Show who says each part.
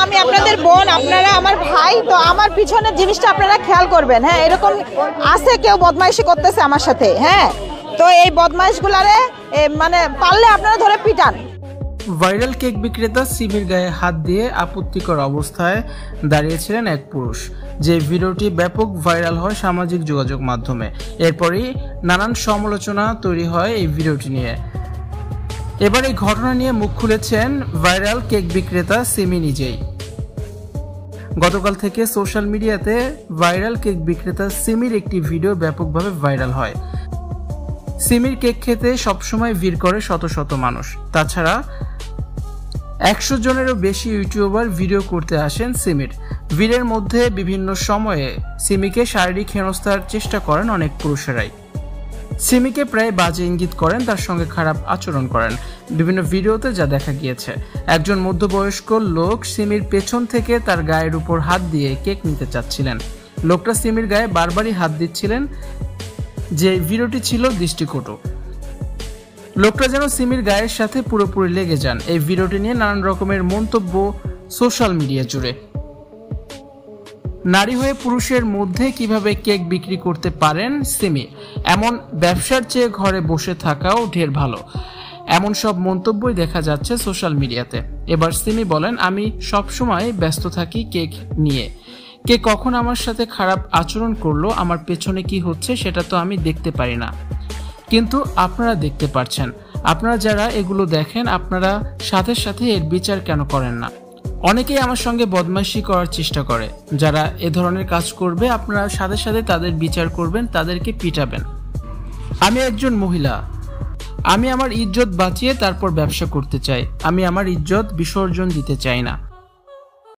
Speaker 1: আমি আপনাদের বোন, আপনারা আমার ভাই, তো আমার পিছনের জিনিসটা আপনারা খেয়াল করবেন। হ্যাঁ, এরকম আছে কেউ বদমাইশি করতেছে আমার সাথে। হ্যাঁ, তো এই বদমাইশগুলারে মানে পারলে আপনারা ধরে পিটান।
Speaker 2: ভাইরাল কেক বিক্রেতা সিমির গায়ে হাত দিয়ে আপত্তিকর অবস্থায় দাঁড়িয়েছিলেন এক পুরুষ, যে ভিডিওটি ব্যাপক ভাইরাল হয় সামাজিক যোগাযোগ মাধ্যমে। এরপরই নানান সমালোচনা তৈরি হয় এই ভিডিওটি নিয়ে। এবার এই ঘটনা নিয়ে মুখ খুলেছেন ভাইরাল কেক বিক্রেতা সিমি নিজেই। গতকাল থেকে সোশ্যাল মিডিয়াতে ভাইরাল কেক বিক্রেতা সিমির একটি ভিডিও ব্যাপকভাবে ভাইরাল হয়। সিমির কেক খেতে সবসময় ভিড় করে শত শত মানুষ। তাছাড়া 100 জনেরও বেশি ইউটিউবার ভিডিও করতে আসেন সিমির। ভিড়ের মধ্যে বিভিন্ন সময়ে সিমিকে শারীরিক হেনস্থার চেষ্টা করেন অনেক পুরুষেরাই। সিমিকে প্রায় বাজে ইঙ্গিত করেন, তার সঙ্গে খারাপ আচরণ করেন। বিভিন্ন ভিডিওতে যা দেখা গিয়েছে, একজন মধ্যবয়স্ক লোক সিমির পেছন থেকে তার গায়ের উপর হাত দিয়ে কেক নিতে চাচ্ছিলেন। লোকটা সিমির গায়ে বারবারই হাত দিচ্ছিলেন, যে ভিডিওটি ছিল দৃষ্টিকটু। লোকটা যেন সিমির গায়ের সাথে পুরোপুরি লেগে যান। এই ভিডিওটি নিয়ে নানান রকমের মন্তব্য সোশ্যাল মিডিয়া জুড়ে। নারী হয়ে পুরুষের মধ্যে কিভাবে কেক বিক্রি করতে পারেন সিমি, এমন ব্যবসার চেয়ে ঘরে বসে থাকাও ঢের ভালো, এমন সব মন্তব্যই দেখা যাচ্ছে সোশ্যাল মিডিয়াতে। এবার সিমি বলেন, আমি সবসময় ব্যস্ত থাকি কেক নিয়ে। কে কখন আমার সাথে খারাপ আচরণ করলো, আমার পেছনে কি হচ্ছে সেটা তো আমি দেখতে পারি না, কিন্তু আপনারা দেখতে পাচ্ছেন। আপনারা যারা এগুলো দেখেন, আপনারা সাথে সাথে এর বিচার কেন করেন না? অনেকেই আমার সঙ্গে বদমাইশি করার চেষ্টা করে। যারা এ ধরনের কাজ করবে, আপনারা সাথে সাথে তাদের বিচার করবেন, তাদেরকে পিটাবেন। আমি একজন মহিলা, আমি আমার ইজ্জত বাঁচিয়ে তারপর ব্যবসা করতে চাই। আমি আমার ইজ্জত বিসর্জন দিতে চাই না।